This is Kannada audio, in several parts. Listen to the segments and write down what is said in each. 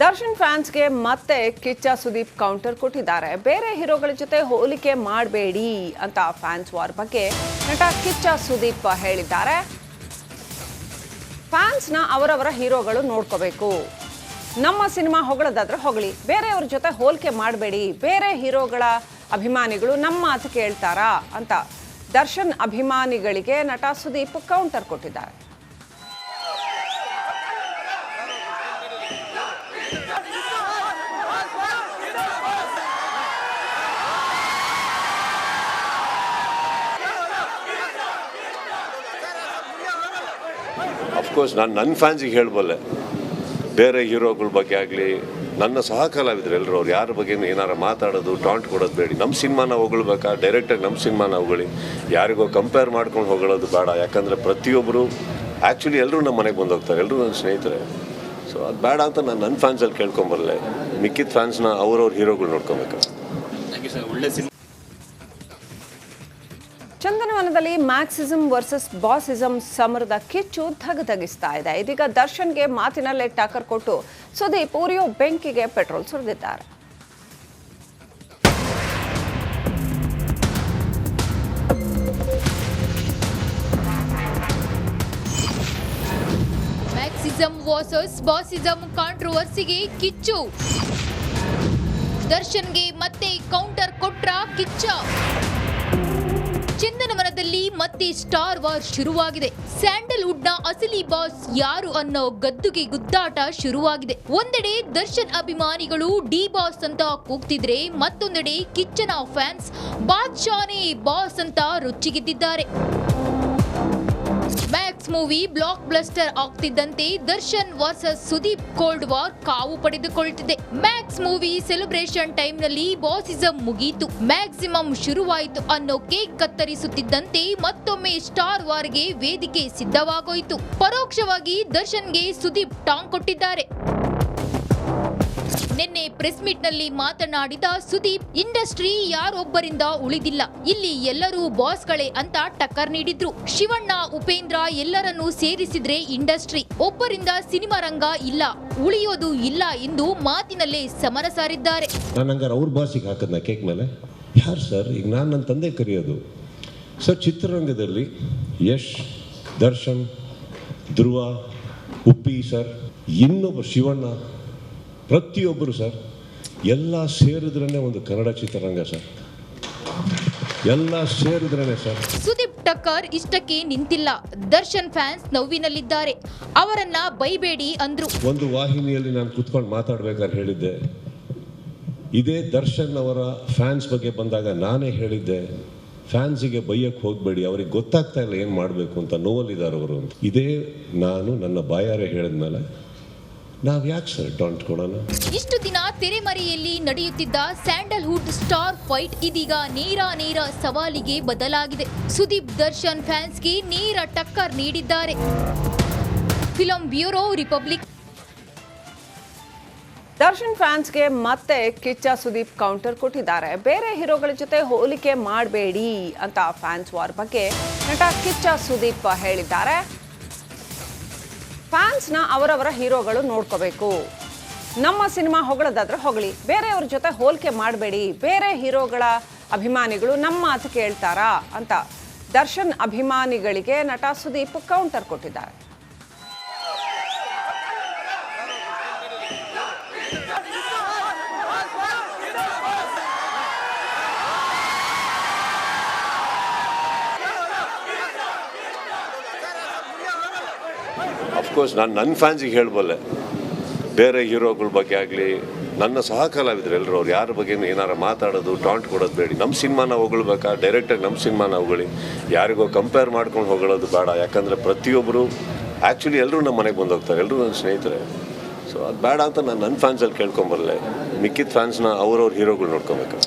ದರ್ಶನ್ ಫ್ಯಾನ್ಸ್ಗೆ ಮತ್ತೆ ಕಿಚ್ಚ ಸುದೀಪ್ ಕೌಂಟರ್ ಕೊಟ್ಟಿದ್ದಾರೆ. ಬೇರೆ ಹೀರೋಗಳ ಜೊತೆ ಹೋಲಿಕೆ ಮಾಡಬೇಡಿ ಅಂತ ಫ್ಯಾನ್ಸ್ ವಾರ್ ಬಗ್ಗೆ ನಟ ಕಿಚ್ಚ ಸುದೀಪ್ ಹೇಳಿದ್ದಾರೆ. ಫ್ಯಾನ್ಸ್ನ ಅವರವರ ಹೀರೋಗಳು ನೋಡ್ಕೋಬೇಕು. ನಮ್ಮ ಸಿನಿಮಾ ಹೊಗಳದಾದ್ರೆ ಹೊಗಳಿ, ಬೇರೆಯವ್ರ ಜೊತೆ ಹೋಲಿಕೆ ಮಾಡಬೇಡಿ. ಬೇರೆ ಹೀರೋಗಳ ಅಭಿಮಾನಿಗಳು ನಮ್ಮ ಮಾತು ಕೇಳ್ತಾರಾ ಅಂತ ದರ್ಶನ್ ಅಭಿಮಾನಿಗಳಿಗೆ ನಟ ಸುದೀಪ್ ಕೌಂಟರ್ ಕೊಟ್ಟಿದ್ದಾರೆ. ಅಫ್ಕೋರ್ಸ್ ನಾನು ನನ್ನ ಫ್ಯಾನ್ಸಿಗೆ ಹೇಳಬಲ್ಲೆ, ಬೇರೆ ಹೀರೋಗಳ ಬಗ್ಗೆ ಆಗಲಿ, ನನ್ನ ಸಹ ಕಲಾವಿದರು ಎಲ್ಲರೂ ಅವ್ರು ಯಾರ ಬಗ್ಗೆ ಏನಾರು ಮಾತಾಡೋದು, ಟಾಂಟ್ ಕೊಡೋದು ಬೇಡಿ. ನಮ್ಮ ಸಿನಿಮಾನ ಹೊಗಳ್ಬೇಕಾ, ಡೈರೆಕ್ಟಾಗಿ ನಮ್ಮ ಸಿನಿಮಾನ ಹೊಗಳಿ. ಯಾರಿಗೋ ಕಂಪೇರ್ ಮಾಡ್ಕೊಂಡು ಹೊಗಳೋದು ಬೇಡ. ಯಾಕಂದರೆ ಪ್ರತಿಯೊಬ್ಬರು ಆ್ಯಕ್ಚುಲಿ ಎಲ್ಲರೂ ನಮ್ಮ ಮನೆಗೆ ಬಂದು ಹೋಗ್ತಾರೆ, ಎಲ್ಲರೂ ನನ್ನ ಸ್ನೇಹಿತರೆ. ಸೊ ಅದು ಬೇಡ ಅಂತ ನಾನು ನನ್ನ ಫ್ಯಾನ್ಸಲ್ಲಿ ಕೇಳ್ಕೊಂಬರಲೆ. ಮಿಕ್ಕಿದ ಫ್ಯಾನ್ಸ್ನ ಅವ್ರವ್ರ ಹೀರೋಗಳು ನೋಡ್ಕೊಬೇಕು. ಚಂದನವನದಲ್ಲಿ ಮ್ಯಾಕ್ಸಿಸಮ್ ವರ್ಸಸ್ ಬಾಸಿಸಮ್ ಸಮರದ ಕಿಚ್ಚು ಧಗಧಗಿಸ್ತಾ ಇದೆ. ಇದೀಗ ದರ್ಶನ್ಗೆ ಮಾತಿನಲ್ಲೇ ಟಾಕರ್ ಕೊಟ್ಟು ಸುದೀಪ್ ಉರಿಯೋ ಬೆಂಕಿಗೆ ಪೆಟ್ರೋಲ್ ಸುರಿದಿದ್ದಾರೆ. ಮ್ಯಾಕ್ಸಿಸಮ್ ವರ್ಸಸ್ ಬಾಸಿಸಮ್ ಕಾಂಟ್ರವರ್ಸಿಗೆ ಕಿಚ್ಚು. ದರ್ಶನ್ಗೆ ಮತ್ತೆ ಕೌಂಟರ್ ಕೊಟ್ರ ಕಿಚ್ಚ. ಚಂದನವನದಲ್ಲಿ ಮತ್ತೆ ಸ್ಟಾರ್ ವಾರ್ ಶುರುವಾಗಿದೆ. ಸ್ಯಾಂಡಲ್ವುಡ್ ನ ಅಸಲಿ ಬಾಸ್ ಯಾರು ಅನ್ನೋ ಗದ್ದುಗೆ ಗುದ್ದಾಟ ಶುರುವಾಗಿದೆ. ಒಂದೆಡೆ ದರ್ಶನ್ ಅಭಿಮಾನಿಗಳು ಡಿ ಬಾಸ್ ಅಂತ ಕೂಗ್ತಿದ್ರೆ, ಮತ್ತೊಂದೆಡೆ ಕಿಚ್ಚನ ಫ್ಯಾನ್ಸ್ ಬಾದ್ಶಾನೇ ಬಾಸ್ ಅಂತ ರೊಚ್ಚಿಗೆದ್ದಿದ್ದಾರೆ. ಮ್ಯಾಕ್ಸ್ ಮೂವಿ ಬ್ಲಾಕ್ ಬ್ಲಸ್ಟರ್ ಆಗ್ತಿದ್ದಂತೆ Darshan versus Sudeep cold war ಕಾವು ಪಡೆದುಕೊಳ್ತಿದೆ. ಮ್ಯಾಕ್ಸ್ ಮೂವಿ ಸೆಲೆಬ್ರೇಷನ್ ಟೈಮ್ ನಲ್ಲಿ ಬಾಸಿಸಂ ಮುಗೀತು, ಮ್ಯಾಕ್ಸಿಮಮ್ ಶುರುವಾಯಿತು ಅನ್ನೋ ಕೇಕ್ ಕತ್ತರಿಸುತ್ತಿದ್ದಂತೆ ಮತ್ತೊಮ್ಮೆ ಸ್ಟಾರ್ ವಾರ್ಗೆ ವೇದಿಕೆ ಸಿದ್ಧವಾಗೋಯಿತು. ಪರೋಕ್ಷವಾಗಿ ದರ್ಶನ್ಗೆ ಸುದೀಪ್ ಟಾಂಗ್ ಕೊಟ್ಟಿದ್ದಾರೆ. ನಿನ್ನೆ ಪ್ರೆಸ್ ಮೀಟ್ ನಲ್ಲಿ ಮಾತನಾಡಿದ ಸುದೀಪ್, ಇಂಡಸ್ಟ್ರಿ ಯಾರೊಬ್ಬರಿಂದ ಉಳಿದಿಲ್ಲ, ಇಲ್ಲಿ ಎಲ್ಲರೂ ಬಾಸ್ಗಳೇ ಅಂತ ಟಕ್ಕರ್ ನೀಡಿದ್ರು. ಶಿವಣ್ಣ, ಉಪೇಂದ್ರ ಎಲ್ಲರನ್ನೂ ಸೇರಿಸಿದ್ರೆ ಇಂಡಸ್ಟ್ರಿ, ಒಬ್ಬರಿಂದ ಸಿನಿಮಾ ರಂಗ ಇಲ್ಲ, ಉಳಿಯೋದು ಇಲ್ಲ ಎಂದು ಮಾತಿನಲ್ಲೇ ಸಮರ ಸಾರಿದ್ದಾರೆ. ನಾನು ಅವ್ರ ಬಾಸಿಗೆ ಹಾಕದ್ನ ಕೇಕ್ ಮೇಲೆ ಯಾರು ಸರ್? ಈಗ ನಾನು ನನ್ನ ತಂದೆ ಕರೆಯೋದು ಸರ್. ಚಿತ್ರರಂಗದಲ್ಲಿ ಯಶ್, ದರ್ಶನ್, ಧ್ರುವ, ಉಪ್ಪಿ ಸರ್, ಇನ್ನೊಬ್ಬ ಶಿವಣ್ಣ, ಪ್ರತಿಯೊಬ್ಬರು ಸರ್, ಎಲ್ಲ ಸೇರಿದ್ರೇ ಒಂದು ಕನ್ನಡ ಚಿತ್ರರಂಗ ಸರ್. ಎಲ್ಲ ಸೇರಿದ್ರೇ ಸರ್. ಸುದೀಪ್ ಟಕ್ಕರ್ ಇಷ್ಟಕ್ಕೆ ನಿಂತಿಲ್ಲ. ದರ್ಶನ್ ಫ್ಯಾನ್ಸ್ ನೋವಿನಲ್ಲಿದ್ದಾರೆ, ಅವರನ್ನ ಬೈಬೇಡಿ ಅಂದ್ರು. ಒಂದು ವಾಹಿನಿಯಲ್ಲಿ ನಾನು ಕುತ್ಕೊಂಡು ಮಾತಾಡ್ಬೇಕಾದ್ರೆ ಹೇಳಿದ್ದೆ, ಇದೇ ದರ್ಶನ್ ಅವರ ಫ್ಯಾನ್ಸ್ ಬಗ್ಗೆ ಬಂದಾಗ ನಾನೇ ಹೇಳಿದ್ದೆ, ಫ್ಯಾನ್ಸಿಗೆ ಬೈಯಕ್ಕೆ ಹೋಗಬೇಡಿ, ಅವ್ರಿಗೆ ಗೊತ್ತಾಗ್ತಾ ಇಲ್ಲ ಏನು ಮಾಡಬೇಕು ಅಂತ, ನೋವಲ್ಲಿದ್ದಾರೆ ಅವರು ಅಂತ. ಇದೇ ನಾನು ನನ್ನ ಬಾಯಾರೆ ಹೇಳಿದ್ಮೇಲೆ ನಾವ್ ಯಾಕೆ ಸರ್ ಟಾಂಟ್ ಕೊಡೋಣ? ಇಷ್ಟು ದಿನ ತೆರೆಮರೆಯಲ್ಲಿ ನಡೆಯುತ್ತಿದ್ದ ಸ್ಯಾಂಡಲ್ವುಡ್ ಸ್ಟಾರ್ ಫೈಟ್ ಇದೀಗ ನೇರ ಸವಾಲಿಗೆ ಬದಲಾಗಿದೆ. ಸುದೀಪ್ ದರ್ಶನ್ ಫ್ಯಾನ್ಸ್ಗೆ ನೇರ ಟಕ್ಕರ್ ನೀಡಿದ್ದಾರೆ. Film bureau, Republic. ದರ್ಶನ್ ಫ್ಯಾನ್ಸ್ಗೆ ಮತ್ತೆ ಕಿಚ್ಚ ಸುದೀಪ್ ಕೌಂಟರ್ ಕೊಟ್ಟಿದ್ದಾರೆ. ಬೇರೆ ಹೀರೋಗಳ ಜೊತೆ ಹೋಲಿಕೆ ಮಾಡಬೇಡಿ ಅಂತ ಫ್ಯಾನ್ಸ್ ವಾರ್ ಬಗ್ಗೆ ನಟ ಕಿಚ್ಚ ಸುದೀಪ್ ಹೇಳಿದ್ದಾರೆ. ಫ್ಯಾನ್ಸ್ನ ಅವರವರ ಹೀರೋಗಳು ನೋಡ್ಕೋಬೇಕು. ನಮ್ಮ ಸಿನಿಮಾ ಹೊಗಳದಾದ್ರೆ ಹೊಗಳಿ, ಬೇರೆಯವ್ರ ಜೊತೆ ಹೋಲಿಕೆ ಮಾಡಬೇಡಿ. ಬೇರೆ ಹೀರೋಗಳ ಅಭಿಮಾನಿಗಳು ನಮ್ಮ ಮಾತು ಕೇಳ್ತಾರಾ ಅಂತ ದರ್ಶನ್ ಅಭಿಮಾನಿಗಳಿಗೆ ನಟ ಸುದೀಪ್ ಕೌಂಟರ್ ಕೊಟ್ಟಿದ್ದಾರೆ. ಅಫ್ಕೋರ್ಸ್ ನಾನು ನನ್ನ ಫ್ಯಾನ್ಸಿಗೆ ಹೇಳಬಲ್ಲೆ, ಬೇರೆ ಹೀರೋಗಳ ಬಗ್ಗೆ ಆಗಲಿ, ನನ್ನ ಸಹ ಕಲಾವಿದರು ಎಲ್ಲರೂ ಅವ್ರು ಯಾರ ಬಗ್ಗೆ ಏನಾರು ಮಾತಾಡೋದು, ಟಾಂಟ್ ಕೊಡೋದು ಬೇಡಿ. ನಮ್ಮ ಸಿನಿಮಾನ ಹೊಗಳ್ಬೇಕಾ, ಡೈರೆಕ್ಟಾಗಿ ನಮ್ಮ ಸಿನಿಮಾನ ಹೊಗಳಿ. ಯಾರಿಗೋ ಕಂಪೇರ್ ಮಾಡ್ಕೊಂಡು ಹೊಗಳೋದು ಬೇಡ. ಯಾಕಂದರೆ ಪ್ರತಿಯೊಬ್ಬರು ಆ್ಯಕ್ಚುಲಿ ಎಲ್ಲರೂ ನಮ್ಮ ಮನೆಗೆ ಬಂದು ಹೋಗ್ತಾರೆ, ಎಲ್ಲರೂ ನನ್ನ ಸ್ನೇಹಿತರೆ. ಸೊ ಅದು ಬೇಡ ಅಂತ ನಾನು ನನ್ನ ಫ್ಯಾನ್ಸಲ್ಲಿ ಕೇಳ್ಕೊಂಬರಲೆ. ಮಿಕ್ಕಿದ ಫ್ಯಾನ್ಸ್ನ ಅವ್ರವ್ರ ಹೀರೋಗಳು ನೋಡ್ಕೊಬೇಕು.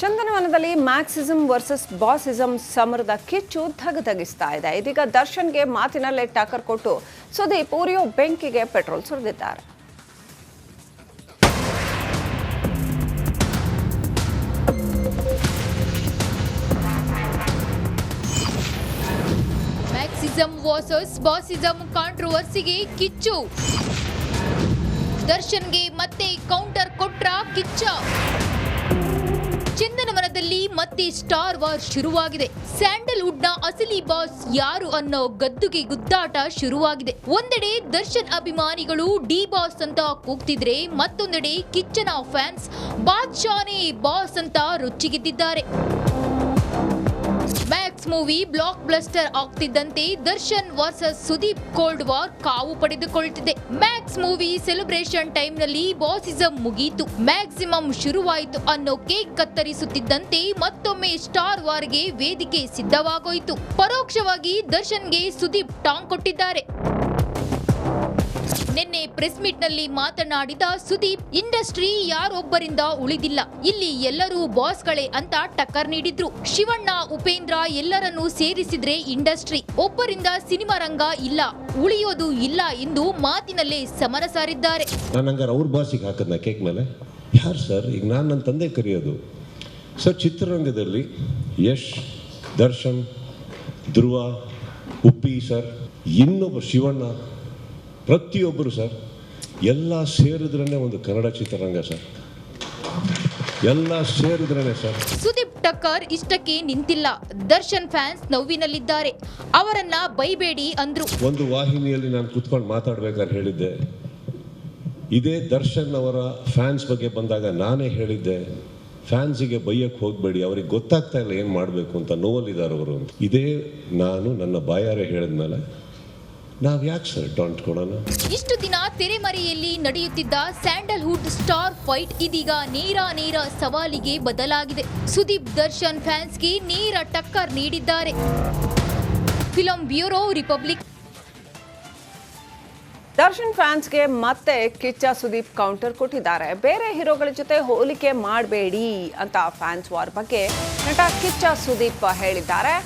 ಚಂದನವನದಲ್ಲಿ ಮ್ಯಾಕ್ಸಿಸಮ್ ವರ್ಸಸ್ ಬಾಸಿಸಮ್ ಸಮರದ ಕಿಚ್ಚು ಧಗಧಗಿಸ್ತಾ ಇದೆ. ಇದೀಗ ದರ್ಶನ್ಗೆ ಮಾತಿನಲ್ಲೇ ಟಾಕರ್ ಕೊಟ್ಟು ಸುದೀಪ್ ಉರಿಯೋ ಬೆಂಕಿಗೆ ಪೆಟ್ರೋಲ್ ಸುರಿದಿದ್ದಾರೆ. ಮ್ಯಾಕ್ಸಿಸಮ್ ವರ್ಸಸ್ ಬಾಸಿಸಮ್ ಕಾಂಟ್ರವರ್ಸಿಗೆ ಕಿಚ್ಚು. ದರ್ಶನ್ಗೆ ಮತ್ತೆ ಕೌಂಟರ್ ಕೊಟ್ರ ಕಿಚ್ಚ. ಚಂದನವನದಲ್ಲಿ ಮತ್ತೆ ಸ್ಟಾರ್ ವಾರ್ ಶುರುವಾಗಿದೆ. ಸ್ಯಾಂಡಲ್ವುಡ್ ನ ಅಸಲಿ ಬಾಸ್ ಯಾರು ಅನ್ನೋ ಗದ್ದುಗೆ ಗುದ್ದಾಟ ಶುರುವಾಗಿದೆ. ಒಂದೆಡೆ ದರ್ಶನ್ ಅಭಿಮಾನಿಗಳು ಡಿ ಬಾಸ್ ಅಂತ ಕೂಗ್ತಿದ್ರೆ, ಮತ್ತೊಂದೆಡೆ ಕಿಚ್ಚನ ಫ್ಯಾನ್ಸ್ ಬಾದ್ಶಾನೇ ಬಾಸ್ ಅಂತ ರೊಚ್ಚಿಗೆದ್ದಿದ್ದಾರೆ. ಮ್ಯಾಕ್ಸ್ ಮೂವಿ ಬ್ಲಾಕ್ ಬ್ಲಸ್ಟರ್ ಆಗ್ತಿದ್ದಂತೆ Darshan versus Sudeep cold war ಕಾವು ಪಡೆದುಕೊಳ್ತಿದೆ. ಮ್ಯಾಕ್ಸ್ ಮೂವಿ ಸೆಲೆಬ್ರೇಷನ್ ಟೈಮ್ ನಲ್ಲಿ ಬಾಸಿಸಂ ಮುಗೀತು, ಮ್ಯಾಕ್ಸಿಮಮ್ ಶುರುವಾಯಿತು ಅನ್ನೋ ಕೇಕ್ ಕತ್ತರಿಸುತ್ತಿದ್ದಂತೆ ಮತ್ತೊಮ್ಮೆ ಸ್ಟಾರ್ ವಾರ್ಗೆ ವೇದಿಕೆ ಸಿದ್ಧವಾಗೋಯಿತು. ಪರೋಕ್ಷವಾಗಿ ದರ್ಶನ್ಗೆ ಸುದೀಪ್ ಟಾಂಗ್ ಕೊಟ್ಟಿದ್ದಾರೆ. ನಿನ್ನೆ ಪ್ರೆಸ್ ಮೀಟ್ ನಲ್ಲಿ ಮಾತನಾಡಿದ ಸುದೀಪ್, ಇಂಡಸ್ಟ್ರಿ ಯಾರೊಬ್ಬರಿಂದ ಉಳಿದಿಲ್ಲ, ಇಲ್ಲಿ ಎಲ್ಲರೂ ಬಾಸ್ಗಳೇ ಅಂತ ಟಕ್ಕರ್ ನೀಡಿದ್ರು. ಶಿವಣ್ಣ, ಉಪೇಂದ್ರ ಎಲ್ಲರನ್ನೂ ಸೇರಿಸಿದ್ರೆ ಇಂಡಸ್ಟ್ರಿ, ಒಬ್ಬರಿಂದ ಸಿನಿಮಾ ರಂಗ ಇಲ್ಲ, ಉಳಿಯೋದು ಇಲ್ಲ ಎಂದು ಮಾತಿನಲ್ಲೇ ಸಮರ ಸಾರಿದ್ದಾರೆ. ನಾನು ಹಂಗಾರೆ ಅವ್ರ ಬಾಸಿಗೆ ಹಾಕದ್ನ ಕೇಕ್ ಮೇಲೆ ಯಾರು ಸರ್? ಈಗ ನಾನು ನನ್ನ ತಂದೆ ಕರೆಯೋದು ಸರ್. ಚಿತ್ರರಂಗದಲ್ಲಿ ಯಶ್, ದರ್ಶನ್, ಧ್ರುವ, ಉಪ್ಪಿ ಸರ್, ಇನ್ನೊಬ್ಬ ಶಿವಣ್ಣ, ಪ್ರತಿಯೊಬ್ಬರು ಸರ್, ಎಲ್ಲ ಸೇರಿದ್ರೇ ಒಂದು ಕನ್ನಡ ಚಿತ್ರರಂಗ ಸರ್. ಎಲ್ಲ ಸೇರಿದ್ರೇ ಸರ್. ಸುದೀಪ್ ಟಕ್ಕರ್ ಇಷ್ಟಕ್ಕೆ ನಿಂತಿಲ್ಲ. ದರ್ಶನ್ ಫ್ಯಾನ್ಸ್ ನೋವಿನಲ್ಲಿದ್ದಾರೆ, ಅವರನ್ನ ಬೈಬೇಡಿ ಅಂದ್ರು. ಒಂದು ವಾಹಿನಿಯಲ್ಲಿ ನಾನು ಕುತ್ಕೊಂಡು ಮಾತಾಡ್ಬೇಕಾದ್ರೆ ಹೇಳಿದ್ದೆ, ಇದೇ ದರ್ಶನ್ ಅವರ ಫ್ಯಾನ್ಸ್ ಬಗ್ಗೆ ಬಂದಾಗ ನಾನೇ ಹೇಳಿದ್ದೆ, ಫ್ಯಾನ್ಸಿಗೆ ಬೈಯಕ್ಕೆ ಹೋಗಬೇಡಿ, ಅವ್ರಿಗೆ ಗೊತ್ತಾಗ್ತಾ ಇಲ್ಲ ಏನು ಮಾಡಬೇಕು ಅಂತ, ನೋವಲ್ಲಿದ್ದಾರೆ ಅವರು. ಇದೇ ನಾನು ನನ್ನ ಬಾಯಾರೆ ಹೇಳಿದ್ಮೇಲೆ ನಾವ್ ಯಾಕೆ ಸರ್ ಟಾಂಟ್ ಕೊಡೋಣ? ಇಷ್ಟು ದಿನ ತೆರೆಮರೆಯಲ್ಲಿ ನಡೆಯುತ್ತಿದ್ದ ಸ್ಯಾಂಡಲ್ವುಡ್ ಸ್ಟಾರ್ ಫೈಟ್ ಇದೀಗ ನೇರ ಸವಾಲಿಗೆ ಬದಲಾಗಿದೆ. ಸುದೀಪ್ ದರ್ಶನ್ ಫ್ಯಾನ್ಸ್ಗೆ ನೇರ ಟಕ್ಕರ್ ನೀಡಿದ್ದಾರೆ. Film bureau, Republic. ದರ್ಶನ್ ಫ್ಯಾನ್ಸ್ಗೆ ಮತ್ತೆ ಕಿಚ್ಚ ಸುದೀಪ್ ಕೌಂಟರ್ ಕೊಟ್ಟಿದ್ದಾರೆ. ಬೇರೆ ಹೀರೋಗಳ ಜೊತೆ ಹೋಲಿಕೆ ಮಾಡಬೇಡಿ ಅಂತ ಫ್ಯಾನ್ಸ್ ವಾರ್ ಬಗ್ಗೆ ನಟ ಕಿಚ್ಚ ಸುದೀಪ್ ಹೇಳಿದ್ದಾರೆ.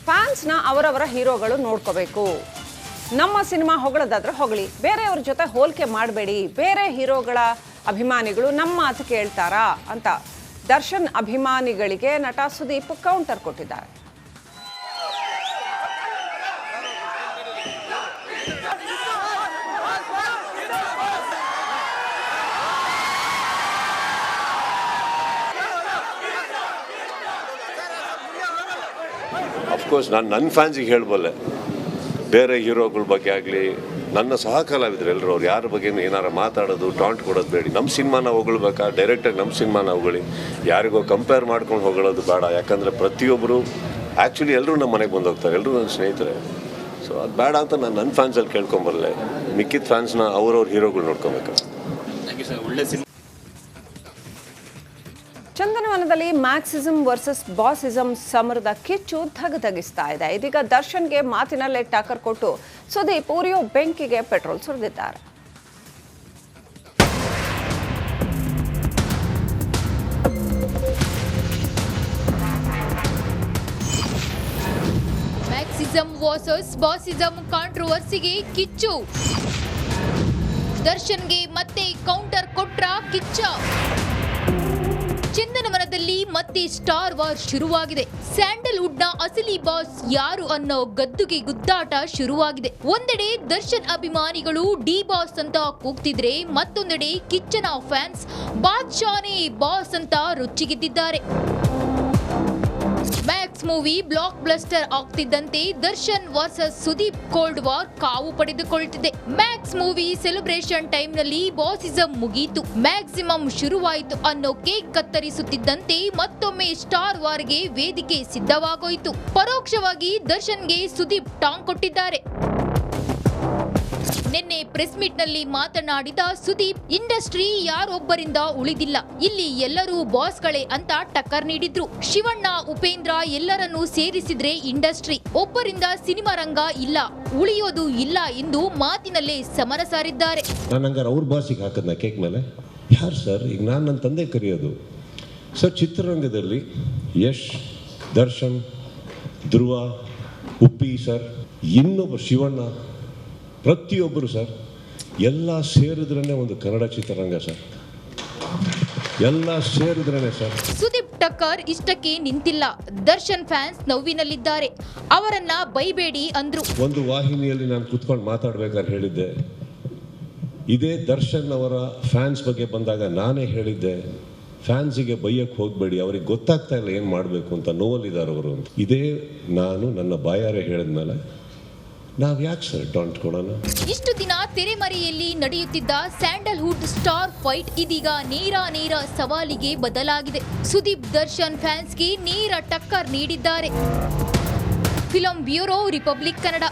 ಫ್ಯಾನ್ಸ್ನ ಅವರವರ ಹೀರೋಗಳು ನೋಡ್ಕೋಬೇಕು. ನಮ್ಮ ಸಿನಿಮಾ ಹೊಗಳೋದಾದ್ರೆ ಹೊಗಳಿ, ಬೇರೆಯವ್ರ ಜೊತೆ ಹೋಲಿಕೆ ಮಾಡಬೇಡಿ. ಬೇರೆ ಹೀರೋಗಳ ಅಭಿಮಾನಿಗಳು ನಮ್ಮ ಮಾತು ಕೇಳ್ತಾರಾ ಅಂತ ದರ್ಶನ್ ಅಭಿಮಾನಿಗಳಿಗೆ ನಟ ಸುದೀಪ್ ಕೌಂಟರ್ ಕೊಟ್ಟಿದ್ದಾರೆ. ಅಫ್ಕೋರ್ಸ್ ನಾನು ನನ್ನ ಫ್ಯಾನ್ಸಿಗೆ ಹೇಳಬಲ್ಲೆ, ಬೇರೆ ಹೀರೋಗಳ ಬಗ್ಗೆ ಆಗಲಿ, ನನ್ನ ಸಹ ಕಲಾವಿದ್ರು ಎಲ್ಲರೂ ಅವ್ರು ಯಾರ ಬಗ್ಗೆ ಏನಾರು ಮಾತಾಡೋದು, ಟಾಂಟ್ ಕೊಡೋದು ಬೇಡಿ. ನಮ್ಮ ಸಿನಿಮಾನ ಹೊಗಳ್ಬೇಕಾ, ಡೈರೆಕ್ಟಾಗಿ ನಮ್ಮ ಸಿನಿಮಾನ ಹೊಗಳಿ, ಯಾರಿಗೋ ಕಂಪೇರ್ ಮಾಡ್ಕೊಂಡು ಹೊಗಳೋದು ಬೇಡ. ಯಾಕಂದರೆ ಪ್ರತಿಯೊಬ್ಬರು ಆ್ಯಕ್ಚುಲಿ ಎಲ್ಲರೂ ನಮ್ಮ ಮನೆಗೆ ಬಂದು ಹೋಗ್ತಾರೆ, ಎಲ್ಲರೂ ನನ್ನ ಸ್ನೇಹಿತರೆ. ಸೊ ಅದು ಬೇಡ ಅಂತ ನಾನು ನನ್ನ ಫ್ಯಾನ್ಸಲ್ಲಿ ಕೇಳ್ಕೊಂಬರಲೆ, ಮಿಕ್ಕಿದ ಫ್ಯಾನ್ಸ್ನ ಅವ್ರವ್ರ ಹೀರೋಗಳು ನೋಡ್ಕೊಬೇಕು. ಚಂದನವನದಲ್ಲಿ ಮ್ಯಾಕ್ಸಿಸಮ್ ವರ್ಸಸ್ ಬಾಸಿಸಮ್ ಸಮರದ ಕಿಚ್ಚು ಧಗಧಗಿಸ್ತಾ ಇದೆ. ಇದೀಗ ದರ್ಶನ್ಗೆ ಮಾತಿನಲ್ಲೇ ಟಾಕರ್ ಕೊಟ್ಟು ಸುದೀಪ್ ಉರಿಯೋ ಬೆಂಕಿಗೆ ಪೆಟ್ರೋಲ್ ಸುರಿದಿದ್ದಾರೆ. ಮ್ಯಾಕ್ಸಿಸಮ್ ವರ್ಸಸ್ ಬಾಸಿಸಮ್ ಕಾಂಟ್ರವರ್ಸಿಗೆ ಕಿಚ್ಚು. ದರ್ಶನ್ಗೆ ಮತ್ತೆ ಕೌಂಟರ್ ಕೊಟ್ರ ಕಿಚ್ಚ. ಚಂದನವನದಲ್ಲಿ ಮತ್ತೆ ಸ್ಟಾರ್ ವಾರ್ ಶುರುವಾಗಿದೆ. ಸ್ಯಾಂಡಲ್ವುಡ್ ನ ಅಸಲಿ ಬಾಸ್ ಯಾರು ಅನ್ನೋ ಗದ್ದುಗೆ ಗುದ್ದಾಟ ಶುರುವಾಗಿದೆ. ಒಂದೆಡೆ ದರ್ಶನ್ ಅಭಿಮಾನಿಗಳು ಡಿ ಬಾಸ್ ಅಂತ ಕೂಗ್ತಿದ್ರೆ, ಮತ್ತೊಂದೆಡೆ ಕಿಚ್ಚನ ಫ್ಯಾನ್ಸ್ ಬಾದ್ಶಾನೇ ಬಾಸ್ ಅಂತ ರೊಚ್ಚಿಗೆದ್ದಿದ್ದಾರೆ. ಮ್ಯಾಕ್ಸ್ ಮೂವಿ ಬ್ಲಾಕ್ ಬ್ಲಸ್ಟರ್ ಆಗ್ತಿದ್ದಂತೆ Darshan versus Sudeep cold war ಕಾವು ಪಡೆದುಕೊಳ್ತಿದೆ. ಮ್ಯಾಕ್ಸ್ ಮೂವಿ ಸೆಲೆಬ್ರೇಷನ್ ಟೈಮ್ ನಲ್ಲಿ ಬಾಸಿಸಂ ಮುಗೀತು, ಮ್ಯಾಕ್ಸಿಮಮ್ ಶುರುವಾಯಿತು ಅನ್ನೋ ಕೇಕ್ ಕತ್ತರಿಸುತ್ತಿದ್ದಂತೆ ಮತ್ತೊಮ್ಮೆ ಸ್ಟಾರ್ ವಾರ್ಗೆ ವೇದಿಕೆ ಸಿದ್ಧವಾಗೋಯಿತು. ಪರೋಕ್ಷವಾಗಿ ದರ್ಶನ್ಗೆ ಸುದೀಪ್ ಟಾಂಗ್ ಕೊಟ್ಟಿದ್ದಾರೆ. ನಿನ್ನೆ ಪ್ರೆಸ್ ಮೀಟ್ ನಲ್ಲಿ ಮಾತನಾಡಿದ ಸುದೀಪ್, ಇಂಡಸ್ಟ್ರಿ ಯಾರೊಬ್ಬರಿಂದ ಉಳಿದಿಲ್ಲ, ಇಲ್ಲಿ ಎಲ್ಲರೂ ಬಾಸ್ಗಳೇ ಅಂತ ಟಕ್ಕರ್ ನೀಡಿದ್ರು. ಶಿವಣ್ಣ, ಉಪೇಂದ್ರ ಎಲ್ಲರನ್ನೂ ಸೇರಿಸಿದ್ರೆ ಇಂಡಸ್ಟ್ರಿ, ಒಬ್ಬರಿಂದ ಸಿನಿಮಾ ರಂಗ ಇಲ್ಲ, ಉಳಿಯೋದು ಇಲ್ಲ ಎಂದು ಮಾತಿನಲ್ಲೇ ಸಮರ ಸಾರಿದ್ದಾರೆ. ನಾನು ಹಂಗಾರೆ ಅವ್ರ ಬಾಸಿಗೆ ಹಾಕದ್ನ ಕೇಕ್ ಮೇಲೆ ಯಾರು ಸರ್? ಈಗ ನಾನು ನನ್ನ ತಂದೆ ಕರೆಯೋದು ಸರ್. ಚಿತ್ರರಂಗದಲ್ಲಿ ಯಶ್, ದರ್ಶನ್, ಧ್ರುವ, ಉಪ್ಪಿ ಸರ್, ಇನ್ನೊಬ್ಬ ಶಿವಣ್ಣ, ಪ್ರತಿಯೊಬ್ಬರು ಸರ್, ಎಲ್ಲ ಸೇರಿದ್ರೇ ಒಂದು ಕನ್ನಡ ಚಿತ್ರರಂಗ ಸರ್. ಎಲ್ಲ ಸೇರಿದ್ರೇನೆ ಸರ್. ಸುದೀಪ್ ಟಕ್ಕರ್ ಇಷ್ಟಕ್ಕೆ ನಿಂತಿಲ್ಲ. ದರ್ಶನ್ ಫ್ಯಾನ್ಸ್ ನೋವಿನಲ್ಲಿದ್ದಾರೆ. ಅವರನ್ನ ಬೈಬೇಡಿ ಅಂದ್ರು. ಒಂದು ವಾಹಿನಿಯಲ್ಲಿ ನಾನು ಕುತ್ಕೊಂಡು ಮಾತಾಡ್ಬೇಕಾದ್ರೆ ಹೇಳಿದ್ದೆ, ಇದೇ ದರ್ಶನ್ ಅವರ ಫ್ಯಾನ್ಸ್ ಬಗ್ಗೆ ಬಂದಾಗ ನಾನೇ ಹೇಳಿದ್ದೆ, ಫ್ಯಾನ್ಸಿಗೆ ಬೈಯಕ್ಕೆ ಹೋಗಬೇಡಿ, ಅವ್ರಿಗೆ ಗೊತ್ತಾಗ್ತಾ ಇಲ್ಲ ಏನು ಮಾಡಬೇಕು ಅಂತ, ನೋವಲ್ಲಿದ್ದಾರೆ ಅವರು ಅಂತ. ಇದೇ ನಾನು ನನ್ನ ಬಾಯಾರೆ ಹೇಳಿದ್ಮೇಲೆ ನಾವು ಯಾಕೆ ಸರ್ ಟಾಂಟ್ ಕೊಡೋಣ. ಇಷ್ಟು ದಿನ ತೆರೆಮರೆಯಲ್ಲಿ ನಡೆಯುತ್ತಿದ್ದ ಸ್ಯಾಂಡಲ್ವುಡ್ ಸ್ಟಾರ್ ಫೈಟ್ ಇದೀಗ ನೇರ ಸವಾಲಿಗೆ ಬದಲಾಗಿದೆ. ಸುದೀಪ್ ದರ್ಶನ್ ಫ್ಯಾನ್ಸ್ಗೆ ನೇರ ಟಕ್ಕರ್ ನೀಡಿದ್ದಾರೆ. Film bureau, republic Kannada.